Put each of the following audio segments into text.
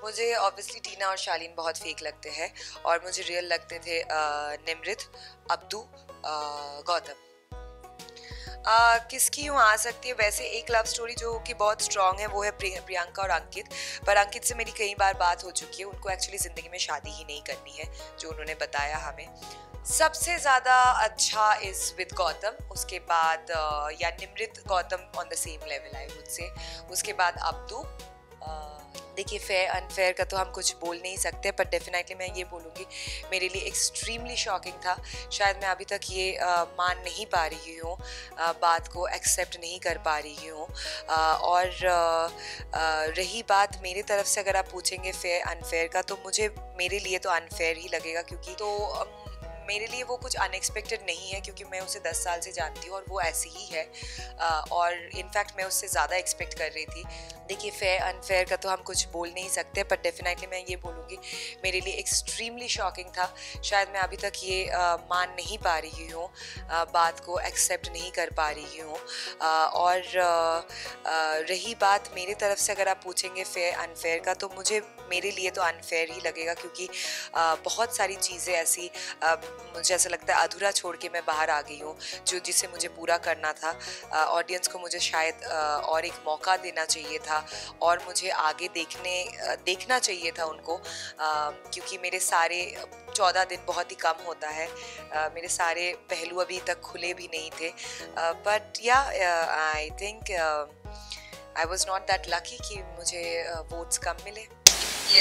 मुझे ऑब्वियसली टीना और शालीन बहुत फेक लगते हैं और मुझे रियल लगते थे निमृत, अब्दू, गौतम। किसकी यूँ आ सकती है? वैसे एक लव स्टोरी जो कि बहुत स्ट्रॉन्ग है वो है प्रियंका और अंकित। पर अंकित से मेरी कई बार बात हो चुकी है, उनको एक्चुअली ज़िंदगी में शादी ही नहीं करनी है, जो उन्होंने बताया हमें। सबसे ज़्यादा अच्छा इज़ विद गौतम, उसके बाद या Nimrit Gautam on the same level I would say, उसके बाद अब्दू। देखिए फेयर अनफेयर का तो हम कुछ बोल नहीं सकते, पर डेफिनेटली मैं ये बोलूँगी मेरे लिए एक्सट्रीमली शॉकिंग था। शायद मैं अभी तक ये मान नहीं पा रही हूँ, बात को एक्सेप्ट नहीं कर पा रही हूँ। और रही बात मेरी तरफ से, अगर आप पूछेंगे फेयर अनफेयर का, तो मुझे मेरे लिए तो अनफेयर ही लगेगा, क्योंकि तो मेरे लिए वो कुछ अनएक्सपेक्टेड नहीं है, क्योंकि मैं उसे 10 साल से जानती हूँ और वो ऐसी ही है। और इनफैक्ट मैं उससे ज़्यादा एक्सपेक्ट कर रही थी। देखिए फेयर अनफेयर का तो हम कुछ बोल नहीं सकते, पर डेफिनेटली मैं ये बोलूँगी मेरे लिए एक्सट्रीमली शॉकिंग था। शायद मैं अभी तक ये मान नहीं पा रही हूँ, बात को एक्सेप्ट नहीं कर पा रही हूँ। और रही बात मेरी तरफ से, अगर आप पूछेंगे फेयर अनफेयर का, तो मुझे मेरे लिए तो अनफेयर ही लगेगा, क्योंकि बहुत सारी चीज़ें ऐसी मुझे ऐसा लगता है अधूरा छोड़ के मैं बाहर आ गई हूँ, जो जिसे मुझे पूरा करना था। ऑडियंस को मुझे शायद और एक मौका देना चाहिए था, और मुझे आगे देखना चाहिए था उनको, क्योंकि मेरे सारे 14 दिन बहुत ही कम होता है, मेरे सारे पहलू अभी तक खुले भी नहीं थे। बट या I think I was not that lucky कि मुझे वोट्स कम मिले।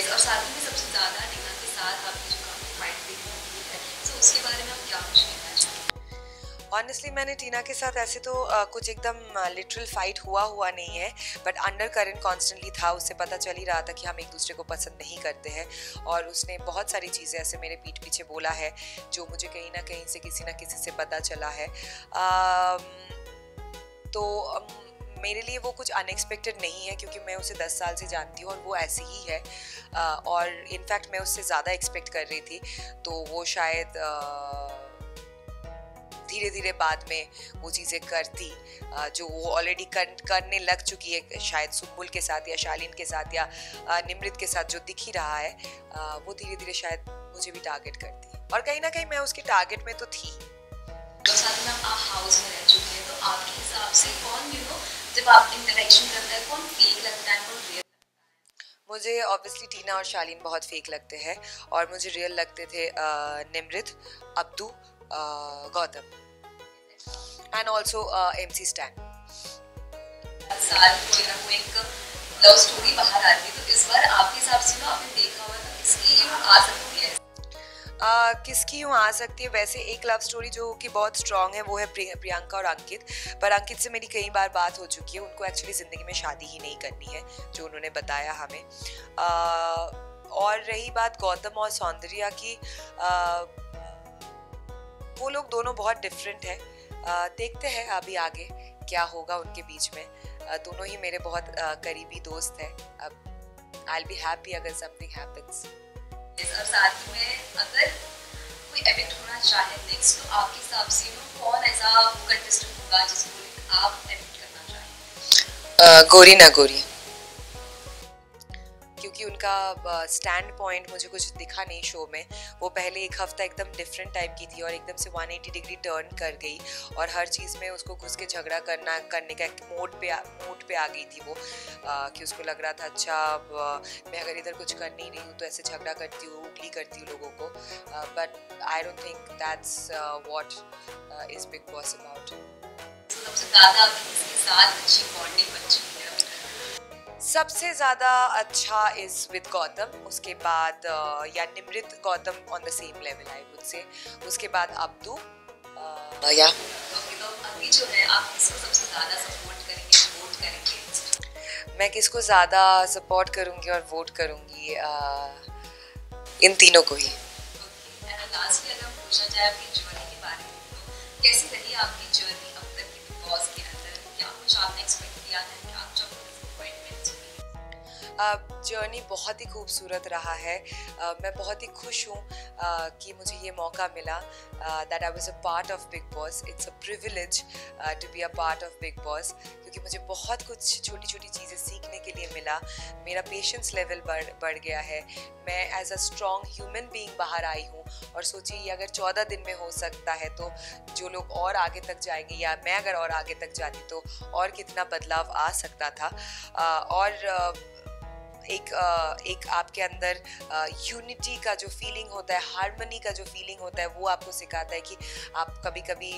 और साथ में सबसे ज़्यादा टीना के साथ आपने जो काफ़ी फाइट देखी है, तो उसके बारे में आप क्या कुछ कहना चाहेंगे? ऑनेस्टली मैंने टीना के साथ ऐसे तो कुछ एकदम लिटरल फाइट हुआ नहीं है, बट अंडर करंट कॉन्स्टेंटली था। उससे पता चल ही रहा था कि हम एक दूसरे को पसंद नहीं करते हैं, और उसने बहुत सारी चीज़ें ऐसे मेरे पीठ पीछे बोला है, जो मुझे कहीं ना कहीं से किसी ना किसी से पता चला है। तो मेरे लिए वो कुछ अनएक्सपेक्टेड नहीं है, क्योंकि मैं उसे 10 साल से जानती हूँ और वो ऐसी ही है। और इनफैक्ट मैं उससे ज़्यादा एक्सपेक्ट कर रही थी, तो वो शायद धीरे धीरे बाद में वो चीज़ें करती जो वो ऑलरेडी करने लग चुकी है, शायद सुम्बुल के साथ या शालीन के साथ या निमृत के साथ, जो दिख ही रहा है। वो धीरे धीरे शायद मुझे भी टारगेट करती, और कहीं ना कहीं मैं उसके टारगेट में तो थी। तो साथ में आप हाउस में रह चुके हैं, तो आपके हिसाब से कौन जब आप इंटरेक्शन करते हैं, कौन फेक लगता है, कौन रियल? मुझे ऑब्वियसली टीना और शालीन बहुत फेक लगते हैं, और मुझे रियल लगते थे Nimrit, Abdu, Gautam, and also MC stand. साल कोई ना कोई एक लव स्टोरी बाहर आती है, तो इस बार आपके हिसाब से आपने देखा हुआ तो किसकी आ सकती है? किसकी यूँ आ सकती है? वैसे एक लव स्टोरी जो कि बहुत स्ट्रॉन्ग है वो है प्रियंका और अंकित। पर अंकित से मेरी कई बार बात हो चुकी है, उनको एक्चुअली ज़िंदगी में शादी ही नहीं करनी है, जो उन्होंने बताया हमें। और रही बात गौतम और सौंदर्या की, वो लोग दोनों बहुत डिफरेंट हैं। देखते हैं अभी आगे क्या होगा उनके बीच में। दोनों ही मेरे बहुत करीबी दोस्त हैं। अब आई विल बी हैप्पी अगर समथिंग हैपेंस। और साथ में अगर कोई एविक्ट होना चाहे नेक्स्ट, तो आपके हिसाब से कौन ऐसा कंटेस्टेंट होगा जिसको आप एविक्ट करना चाहें? गोरी ना गोरी, क्योंकि उनका स्टैंड पॉइंट मुझे कुछ दिखा नहीं शो में। वो पहले एक हफ्ता एकदम डिफरेंट टाइप की थी, और एकदम से 180 डिग्री टर्न कर गई, और हर चीज़ में उसको घुस के झगड़ा करने का एक मोड पे आ गई थी वो। कि उसको लग रहा था अच्छा मैं अगर इधर कुछ कर नहीं रही हूँ तो ऐसे झगड़ा करती हूँ, उगली करती हूँ लोगों को। But I don't think that's what is big boss about. सबसे ज़्यादा किसके साथ अच्छी बॉन्डिंग बन चुकी है? सबसे ज़्यादा अच्छा इज़ विद गौतम, उसके बाद या Nimrit Gautam on the same level I would say, उसके बाद अब्दू, या तो अभी जो है आप किसको सबसे ज़्यादा सपोर्ट करेंगे, वोट करेंगे? मैं किसको ज़्यादा सपोर्ट करूँगी और वोट करूँगी? इन तीनों को ही। लास्टली अगर पूछा जाए आपकी जर्नी के बारे में, तो कैसी रही आपकी जर्नी अब तक की बिग बॉस के अंदर? क्या कुछ आपने एक्सपेक्ट किया था, क्या कुछ आपको डिसअपॉइंटमेंट्स हुई? जर्नी बहुत ही खूबसूरत रहा है। मैं बहुत ही खुश हूँ कि मुझे ये मौका मिला, that I was a part of Bigg Boss. It's a privilege to be a part of Bigg Boss, क्योंकि मुझे बहुत कुछ छोटी छोटी चीज़ें सीखने के लिए मिला। मेरा पेशेंस लेवल बढ़ गया है। मैं as a strong human being बाहर आई हूँ, और सोचिए ये अगर 14 दिन में हो सकता है तो जो लोग और आगे तक जाएंगे, या मैं अगर और आगे तक जाती तो और कितना बदलाव आ सकता था। और एक आपके अंदर यूनिटी का जो फीलिंग होता है, हार्मनी का जो फीलिंग होता है, वो आपको सिखाता है कि आप कभी कभी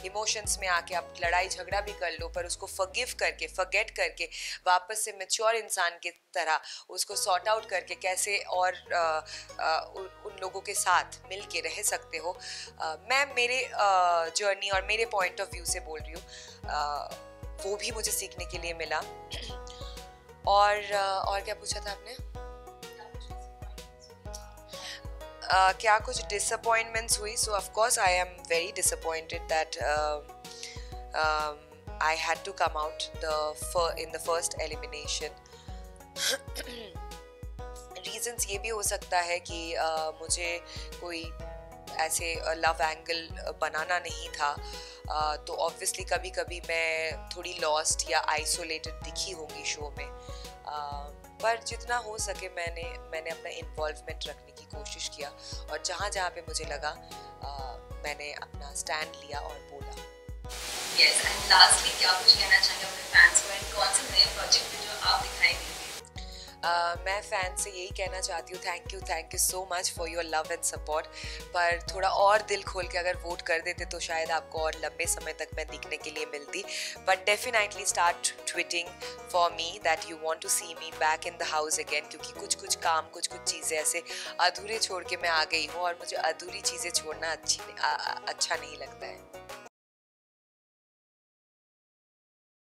इमोशंस में आके आप लड़ाई झगड़ा भी कर लो, पर उसको फॉरगिव करके, फॉरगेट करके, वापस से मैच्योर इंसान की तरह उसको सॉर्ट आउट करके कैसे और उन लोगों के साथ मिल के रह सकते हो। मैं मेरे जर्नी और मेरे पॉइंट ऑफ व्यू से बोल रही हूँ, वो भी मुझे सीखने के लिए मिला। और क्या पूछा था आपने? क्या कुछ डिसअपॉइंटमेंट्स हुई? So of course I am very disappointed that I had to come out in the first elimination. Reasons ये भी हो सकता है कि मुझे कोई ऐसे लव एंगल बनाना नहीं था, तो ऑब्वियसली कभी कभी मैं थोड़ी लॉस्ट या आइसोलेटेड दिखी होंगी शो में, पर जितना हो सके मैंने अपना इन्वॉल्वमेंट रखने की कोशिश किया, और जहाँ जहाँ पे मुझे लगा मैंने अपना स्टैंड लिया और बोला। यस, एंड लास्टली क्या कुछ कहना चाहेंगे अपने फैंस को, एंड कौन से नए प्रोजेक्ट में जो आप दिखाएंगे? मैं फैन से यही कहना चाहती हूँ, thank you so much for your love and support. पर थोड़ा और दिल खोल के अगर वोट कर देते तो शायद आपको और लंबे समय तक मैं दिखने के लिए मिलती। But definitely start tweeting for me that you want to see me back in the house again, क्योंकि कुछ काम, कुछ चीज़ें ऐसे अधूरे छोड़ के मैं आ गई हूँ, और मुझे अधूरी चीज़ें छोड़ना अच्छा नहीं लगता है।